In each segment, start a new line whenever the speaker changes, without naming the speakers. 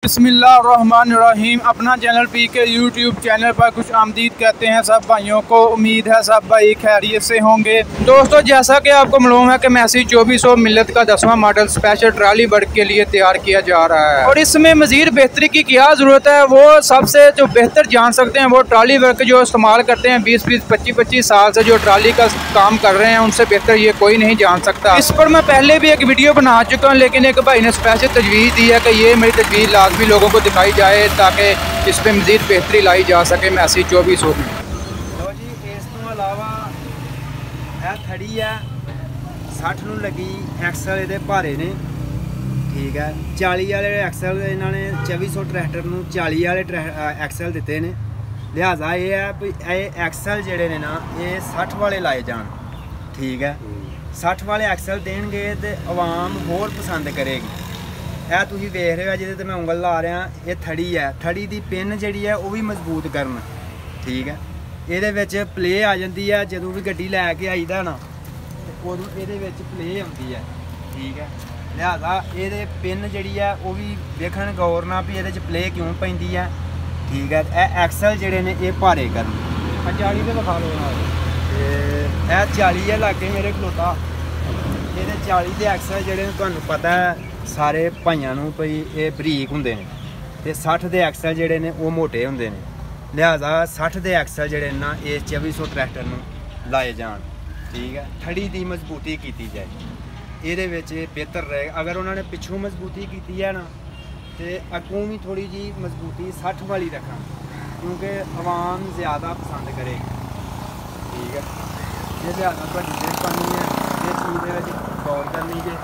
बिस्मिल्लाहिर्रहमानिर्रहीम। अपना चैनल पीके YouTube channel पर खुश आमदीद कहते हैं सब भाइयों को। उम्मीद है सब भाई खैरियत से होंगे। दोस्तों, जैसा कि आपको मालूम है कि मैसी 2400 मिलत का 10वां मॉडल स्पेशल ट्राली वर्क के लिए तैयार किया जा रहा है और इसमें मजीद बेहतरी की क्या ज़रूरत है वो सबसे जो बेहतर जान सकते हैं वो ट्राली वर्क जो इस्तेमाल करते हैं 20-20, 25-25 साल से जो ट्राली का काम कर रहे हैं, उनसे बेहतर ये कोई नहीं जान सकता। इस पर मैं पहले भी एक वीडियो बना चुका हूँ, लेकिन एक भाई ने स्पेशल तजवीज़ दी है कि ये मेरी तजवीज़ भी लोगों को दिखाई जाए ताकि इस पर मज़ीद बेहतरी लाई जा सके मैसी 2400 में।
लो जी, इस तो अलावा यह थड़ी है 60 ਨੂੰ लगी एक्सल ਇਹਦੇ भारे ने, ठीक है। 40 वाले एक्सल इन्होंने 2400 ट्रैक्टर ਨੂੰ 40 वाले एक्सल दिते ने, लिहाजा ये है भी ये एक्सल जेडे ने ना ये 60 वाले लाए जान, ठीक है। 60 वाले एक्सल देंगे तो आवाम होर पसंद करेगी। यह तुम देख रहे हो जिहदे ते मैं उंगल ला रहा, ये थड़ी है, थड़ी की पिन जी है वह भी मजबूत करना, ठीक है। ये प्ले आ जाती है जो भी गड्डी लैके आईदा ना तो उदों ये प्ले आती है, ठीक है। लिहाजा ये पिन जी है वह भी देखन गौर ना भी ये प्ले क्यों पैंदी है, ठीक है। यह एक्सल जोड़े ने ये भारे करन 40 के विखा लो, यह 40 है लागे मेरे खलोता। ये 40 के एक्सल जोड़े तुहानू पता है सारे भाइयों नूं भई ये बरीक हुंदे ने ते 60 के एक्सल जोड़े ने वो मोटे हुंदे ने, लिहाजा 60 के एक्सल जोड़े ना ये 2400 ट्रैक्टर नूं लाए जान, ठीक है। थड़ी की मजबूती की जाए, ये बेहतर रहेगा। अगर उन्होंने पिछों मजबूती की है ना तो अगों भी थोड़ी जी मजबूती 60 वाली रखा, क्योंकि आवाम ज़्यादा पसंद करेगी, ठीक है। ये लिहाजा थोड़ी मेहरबानी है इस चीज़ गौर करनी जे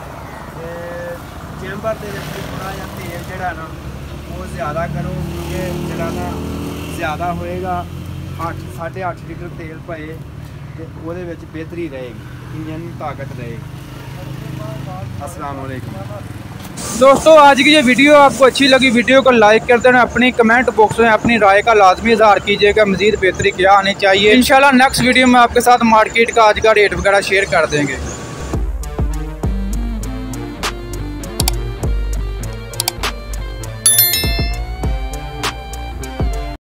चैम्बर के थोड़ा जहा तेल जोड़ा ना वो ज़्यादा करो, क्योंकि जरा ना ज़्यादा होएगा 8-8.5 लीटर तेल पाए तो वो बेहतरी रहेगी, इंजन ताकत रहेगी। अस्सलाम वालेकुम।
दोस्तों, आज की ये वीडियो आपको अच्छी लगी, वीडियो को लाइक कर देना, अपनी कमेंट बॉक्स में अपनी राय का लाजमी इजहार कीजिएगा। मजीद बेहतरी क्या आनी चाहिए, इंशाल्लाह नेक्स्ट वीडियो में आपके साथ मार्केट का आज का रेट वगैरह शेयर कर देंगे।